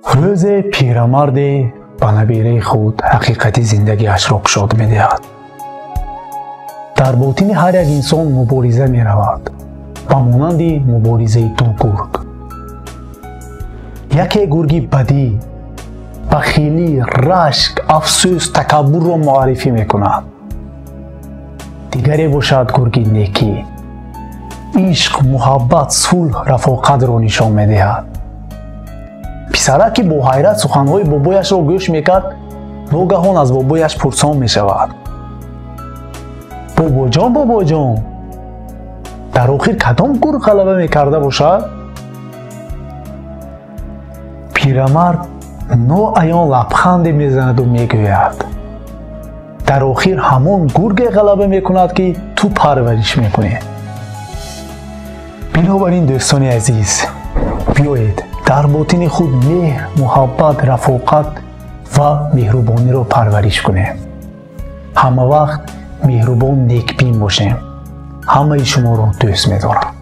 روز پیرمرد به نبیره خود حقیقت زندگیش را گشاد می‌دهد. در باطن هر یک انسان مبارزه می‌رود، به مانند مبارزه دو گرگ. یکی گرگی بدی، بخیلی، رشک، افسوس، تکبر را معرفی می‌کند. دیگری باشد گرگی نیکی، عشق، محبت، صلح، رفاقت را نشان می‌دهد. پسرک که با حیرت سخنهای بابایش را گوش میکرد، ناگهان از بابایش پرسان میشود: بابا جان، در آخر کدام گرگ غلبه میکرده باشد؟ پیرمرد ناعیان لبخند میزند و میگوید: در آخر همان گرگ غلبه میکند که تو پرورش میکنی. بنابراین دوستان عزیز، بیایید در باطن خود مهر، محبت، رفاقت و مهربانی را پرورش کنیم. همه وقت مهربان، نیکبین باشیم. همه شما را دوست می‌دارم.